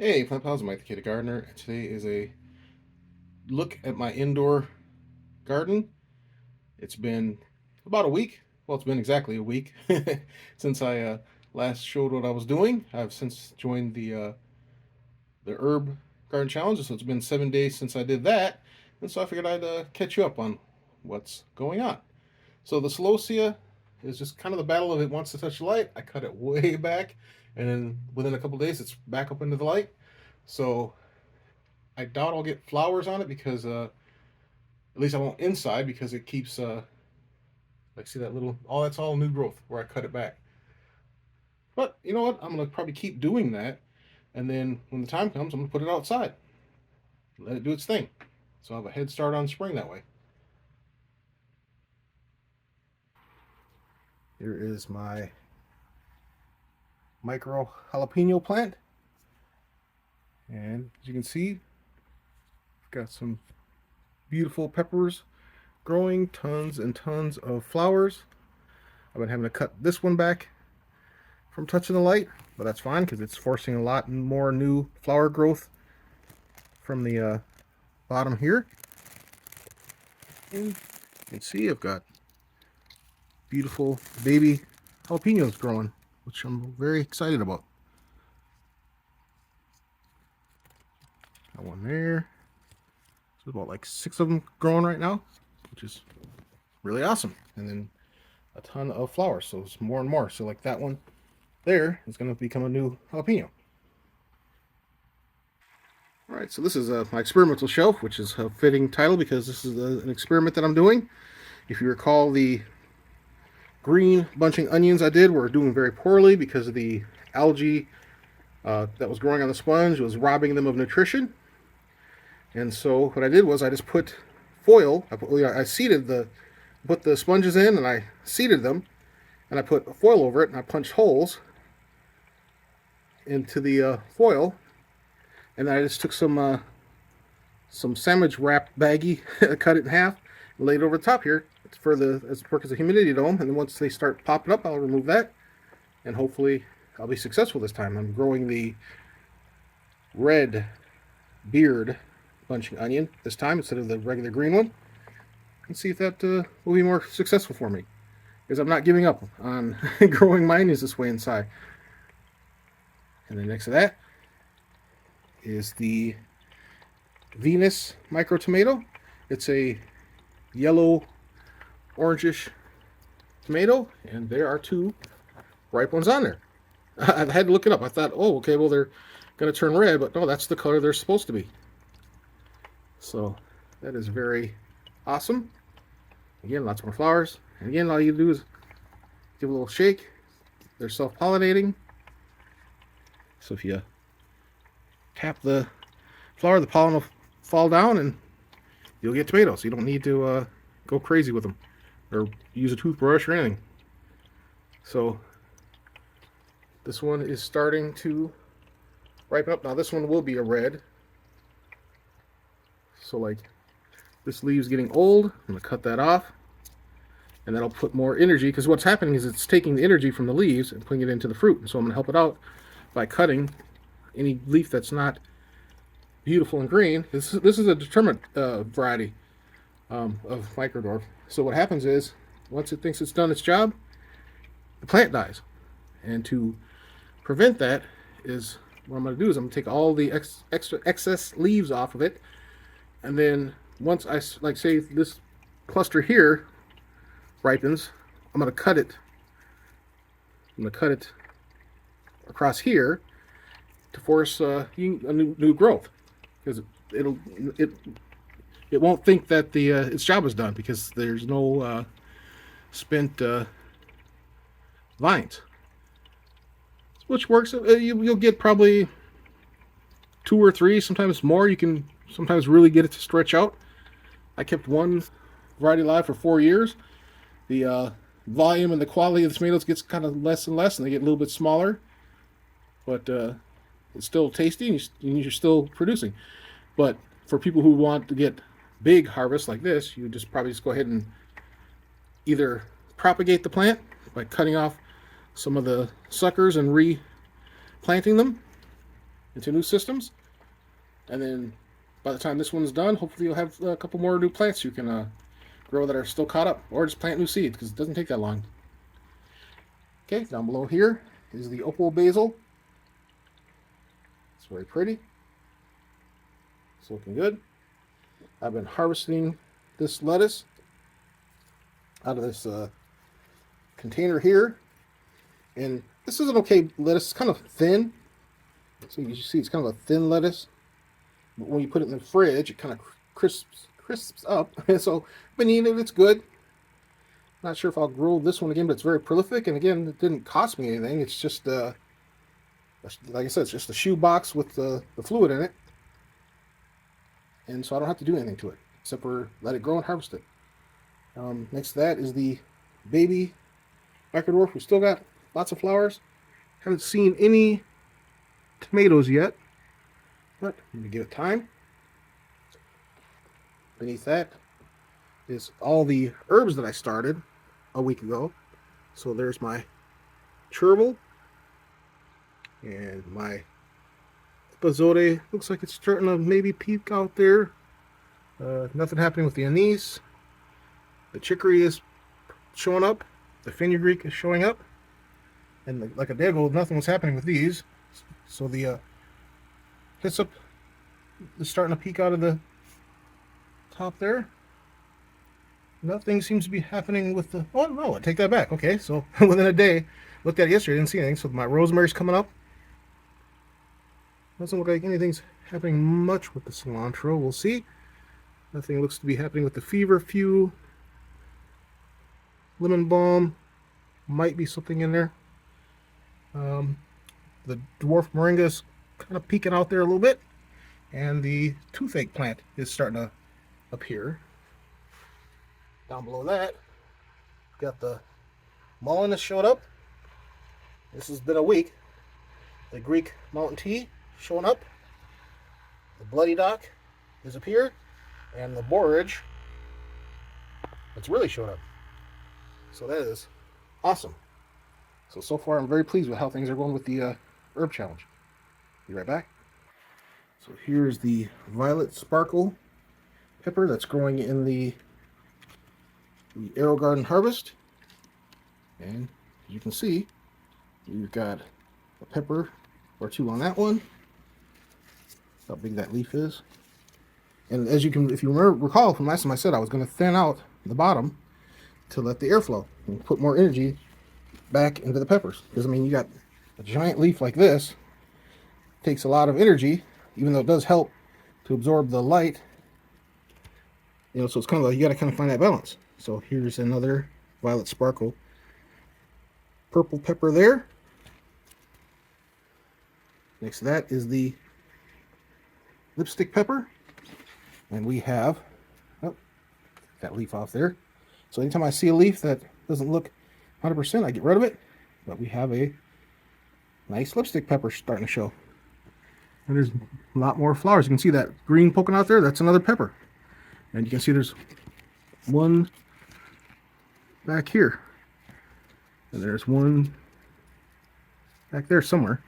Hey, plant pals, Mike the Kid Gardener. Today is a look at my indoor garden. It's been about a week. Well, it's been exactly a week since I last showed what I was doing. I've since joined the Herb Garden Challenge, so it's been 7 days since I did that, and so I figured I'd catch you up on what's going on. So the Celosia is just kind of the battle of it wants to touch the light. I cut it way back, and then within a couple days, it's back up into the light. So I doubt I'll get flowers on it because at least I won't inside because it keeps like see that little that's all new growth where I cut it back. But you know what? I'm gonna probably keep doing that, and then when the time comes, I'm gonna put it outside, let it do its thing, so I have a head start on spring that way. Here is my micro jalapeno plant, and as you can see, I've got some beautiful peppers growing, tons and tons of flowers. I've been having to cut this one back from touching the light, but that's fine because it's forcing a lot more new flower growth from the bottom here. And you can see I've got beautiful baby jalapenos growing, which I'm very excited about. Got one there. There's about like 6 of them growing right now, which is really awesome. And then a ton of flowers, so it's more and more. So like that one there is going to become a new jalapeno. All right, so this is my experimental shelf, which is a fitting title because this is an experiment that I'm doing. If you recall, the green bunching onions I did were doing very poorly because of the algae that was growing on the sponge. It was robbing them of nutrition. And so what I did was I just put foil. I put the sponges in and I seeded them, and I put foil over it and I punched holes into the foil, and then I just took some sandwich wrap baggie, cut it in half, and laid it over the top here for as work as a humidity dome. And then once they start popping up, I'll remove that, and hopefully I'll be successful this time. I'm growing the red beard bunching onion this time instead of the regular green one, and see if that will be more successful for me, because I'm not giving up on growing my onions this way inside. And then next to that is the Venus micro tomato. It's a yellow orangish tomato, and there are 2 ripe ones on there. I had to look it up. I thought, oh, okay, well, they're going to turn red, but no, that's the color they're supposed to be. So that is very awesome. Again, lots more flowers. And again, all you do is give a little shake. They're self-pollinating. So if you tap the flower, the pollen will fall down and you'll get tomatoes. You don't need to go crazy with them or use a toothbrush or anything. So this one is starting to ripen up. Now this one will be a red. So like this leave's getting old. I'm going to cut that off, and that'll put more energy, because what's happening is it's taking the energy from the leaves and putting it into the fruit. And so I'm going to help it out by cutting any leaf that's not beautiful and green. This is a determinate variety of microdwarf. So what happens is, once it thinks it's done its job, the plant dies. And to prevent that is what I'm going to do is I'm going to take all the excess leaves off of it, and then once I, like, say this cluster here ripens, I'm going to cut it. I'm going to cut it across here to force a new growth, because it won't think that its job is done because there's no spent vines, which works. You'll get probably 2 or 3, sometimes more. You can sometimes really get it to stretch out. I kept one variety alive for 4 years. The volume and the quality of the tomatoes gets kind of less and less, and they get a little bit smaller, but it's still tasty, and you're still producing. But for people who want to get big harvests like this, you probably just go ahead and either propagate the plant by cutting off some of the suckers and replanting them, into new systems. And then by the time this one's done, hopefully you'll have a couple more new plants you can grow that are still caught up, or just plant new seeds because it doesn't take that long. Okay, down below here is the opal basil. It's very pretty. It's looking good. I've been harvesting this lettuce out of this container here, and this is an okay lettuce. It's kind of thin, so you see it's kind of a thin lettuce. But when you put it in the fridge, it kind of crisps up. So I've been eating it. It's good. Not sure if I'll grow this one again, but it's very prolific. And again, it didn't cost me anything. It's just, like I said, it's just a shoe box with the fluid in it. And so I don't have to do anything to it, except for let it grow and harvest it. Next to that is the baby microdwarf. We still got lots of flowers. Haven't seen any tomatoes yet, but I'm going to give it time. Beneath that is all the herbs that I started a week ago. So there's my chervil and my epazote. Looks like it's starting to maybe peek out there. Nothing happening with the anise. The chicory is showing up. The fenugreek is showing up. And like a day ago, nothing was happening with these. So the hyssop is starting to peek out of the top there. Nothing seems to be happening with the... Oh, no, I take that back. Okay, so within a day, looked at it yesterday, didn't see anything. So my rosemary's coming up. Doesn't look like anything's happening much with the cilantro. We'll see. Nothing looks to be happening with the feverfew. Lemon balm. Might be something in there. The dwarf moringa is kind of peeking out there a little bit. And the toothache plant is starting to appear. Down below that, we've got the mullein that showed up. This has been a week. The Greek mountain tea showing up. The bloody dock has appeared. And the borage, it's really showed up. So that is awesome. So far I'm very pleased with how things are going with the herb challenge. Be right back. So here's the violet sparkle pepper that's growing in the AeroGarden Harvest. And as you can see, you've got a pepper or two on that one. How big that leaf is. And as you can, if you recall from last time I said I was going to thin out the bottom to let the air flow and put more energy back into the peppers. Because I mean, you got a giant leaf like this, it takes a lot of energy, even though it does help to absorb the light. You know, so it's kind of like you got to kind of find that balance. So here's another violet sparkle purple pepper there. Next to that is the lipstick pepper. And we have, oh, that leaf off there. So anytime I see a leaf that doesn't look 100%, I get rid of it. But we have a nice lipstick pepper starting to show. And there's a lot more flowers. You can see that green poking out there. That's another pepper. And you can see there's one back here. And there's one back there somewhere.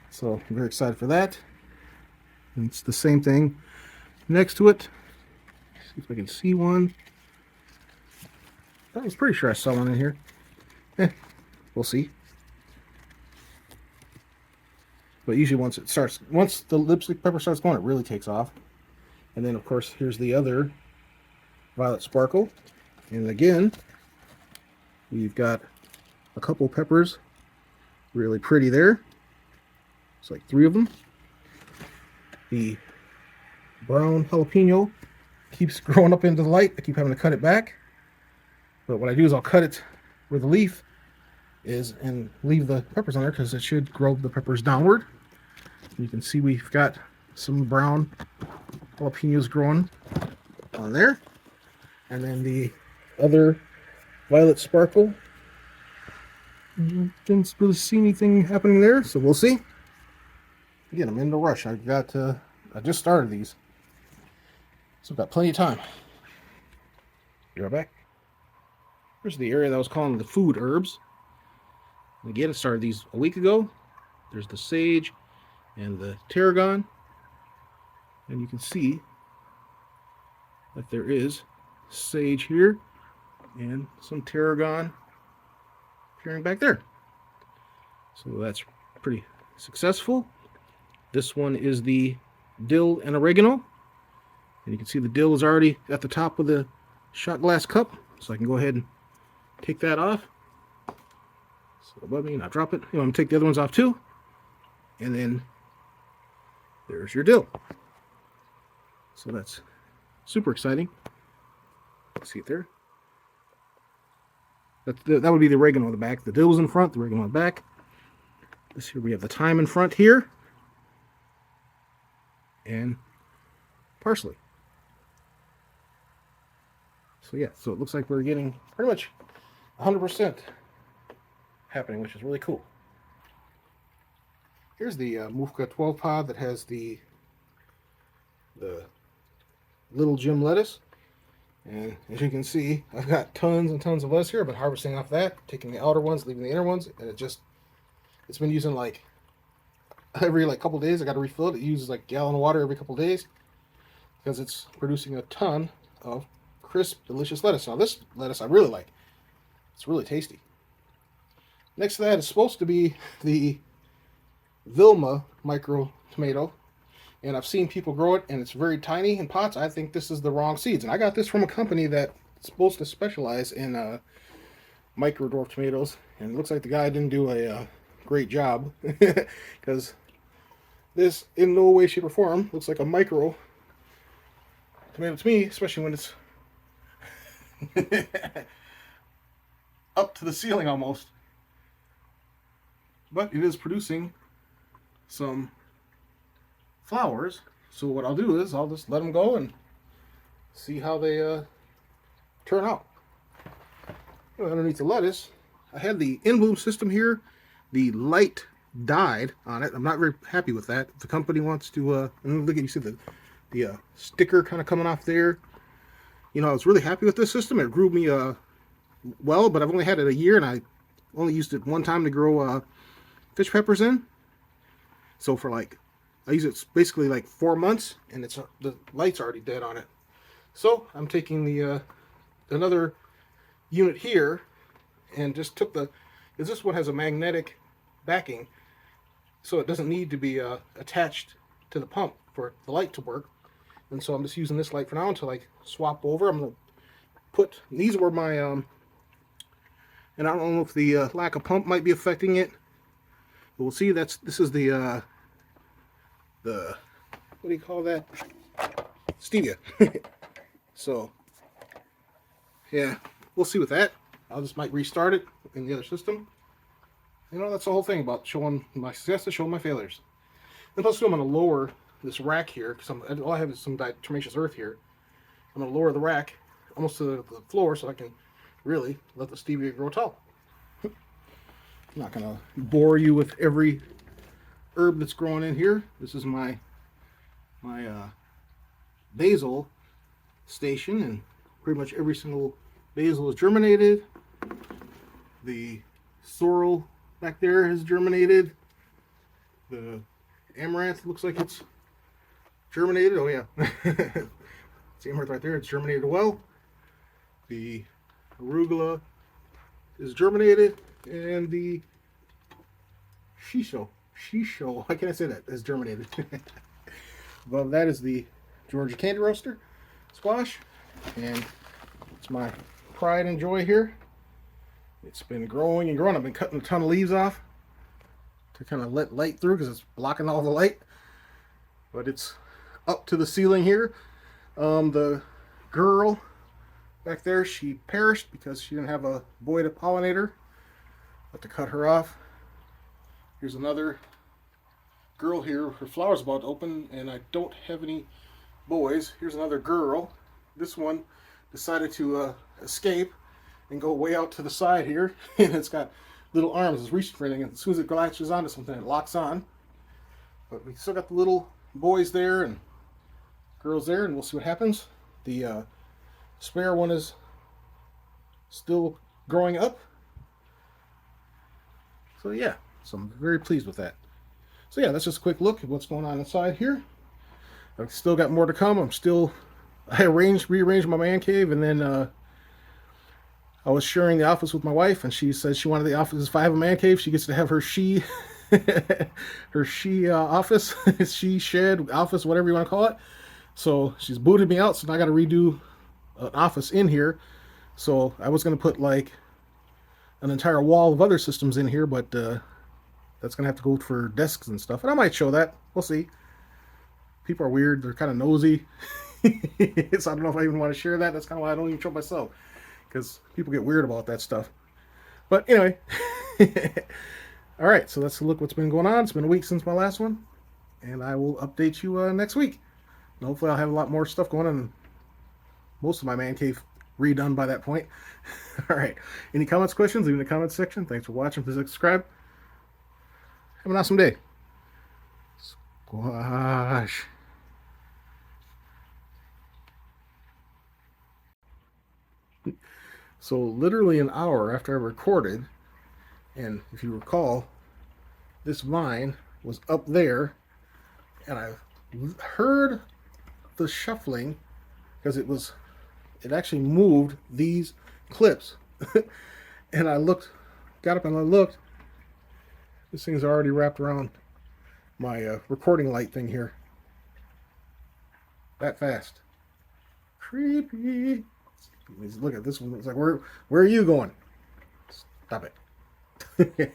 So I'm very excited for that. And it's the same thing next to it. See if I can see one. I was pretty sure I saw one in here. We'll see. But usually once the lipstick pepper starts going, it really takes off. And then of course here's the other violet sparkle. And again, we've got a couple peppers, really pretty there. It's like 3 of them. The brown jalapeno keeps growing up into the light. I keep having to cut it back. But what I do is I'll cut it where the leaf is and leave the peppers on there because it should grow the peppers downward. You can see we've got some brown jalapenos growing on there. And then the other violet sparkle. Didn't really see anything happening there, so we'll see. Again, I'm in no rush. I just started these. So I've got plenty of time. Be right back. Here's the area that I was calling the food herbs. And again, I started these a week ago. There's the sage and the tarragon. And you can see that there is sage here and some tarragon appearing back there. So that's pretty successful. This one is the dill and oregano. And you can see the dill is already at the top of the shot glass cup. So I can go ahead and take that off. So above me, not drop it. I'm going to take the other ones off too. And then there's your dill. So that's super exciting. See it there? That would be the oregano on the back. The dill was in front, the oregano on the back. This here we have the thyme in front here. And parsley. So yeah, so it looks like we're getting pretty much 100% happening, which is really cool. Here's the Mufka 12 pod that has the little Jim lettuce. And as you can see, I've got tons and tons of lettuce here. I've been harvesting off that, taking the outer ones, leaving the inner ones, and it's been using like every couple days. I got to refill it. It uses like a gallon of water every couple days because it's producing a ton of crisp, delicious lettuce. Now this lettuce I really like. It's really tasty. Next to that is supposed to be the Vilma micro tomato. And I've seen people grow it, and it's very tiny in pots. I think this is the wrong seeds. And I got this from a company that's supposed to specialize in micro dwarf tomatoes. And it looks like the guy didn't do a great job. Because this, in no way, shape, or form, looks like a micro tomato to me, especially when it's up to the ceiling almost. But it is producing some flowers. So what I'll do is I'll just let them go and see how they turn out. Underneath the lettuce, I had the in-bloom system here. The light died on it. I'm not very happy with that. If the company wants to, and look at, you see the sticker kind of coming off there. I was really happy with this system. It grew me well, but I've only had it a year, and I only used it one time to grow fish peppers in. So for I use it basically 4 months, and the light's already dead on it. So I'm taking the another unit here, and just took because this one has a magnetic backing, so it doesn't need to be attached to the pump for the light to work. And so I'm just using this light for now until I swap over. I'm gonna put, these were my and I don't know if the lack of pump might be affecting it, but we'll see. This is the what do you call that? Stevia. So yeah, we'll see with that. I'll just might restart it in the other system. That's the whole thing about showing my successes, showing my failures. And plus, I'm going to lower this rack here because all I have is some diatomaceous earth here. I'm going to lower the rack almost to the floor so I can really let the stevia grow tall. I'm not going to bore you with every herb that's growing in here. This is my basil station, and pretty much every single basil is germinated. The sorrel back there has germinated. The amaranth looks like it's germinated. Oh yeah, it's amaranth right there. It's germinated well. The arugula is germinated, and the shisho, how can I say that? Is germinated. Above that is the Georgia candy roaster squash, and it's my pride and joy here. It's been growing and growing. I've been cutting a ton of leaves off to kind of let light through because it's blocking all the light. But it's up to the ceiling here. The girl back there, she perished because she didn't have a boy to pollinate her. Had to cut her off. Here's another girl here. Her flower's about to open, and I don't have any boys. Here's another girl. This one decided to escape and go way out to the side here, and it's got little arms. It's reaching for anything, and as soon as it latches onto something, it locks on. But we still got the little boys there and girls there, and we'll see what happens. The spare one is still growing up. So yeah, so I'm very pleased with that. So yeah, that's just a quick look at what's going on inside here. I've still got more to come. I rearranged my man cave, and then I was sharing the office with my wife, and she said she wanted the office. If I have a man cave, she gets to have her office, she shed office, whatever you want to call it. So she's booted me out, so now I got to redo an office in here. So I was going to put like an entire wall of other systems in here, but that's going to have to go for desks and stuff. And I might show that. We'll see. People are weird. They're kind of nosy. So I don't know if I even want to share that. That's kind of why I don't even show myself, because people get weird about that stuff. But anyway, all right. So let's look what's been going on. It's been a week since my last one, and I will update you next week. And hopefully, I'll have a lot more stuff going on. Most of my man cave redone by that point. All right. Any comments, questions? Leave in the comments section. Thanks for watching. Please subscribe. Have an awesome day. Squash. So literally an hour after I recorded, and if you recall, this vine was up there, and I heard the shuffling because it actually moved these clips. And I got up and I looked. This thing's already wrapped around my recording light thing here. That fast. Creepy. Look at this one. It's like, where are you going? Stop it.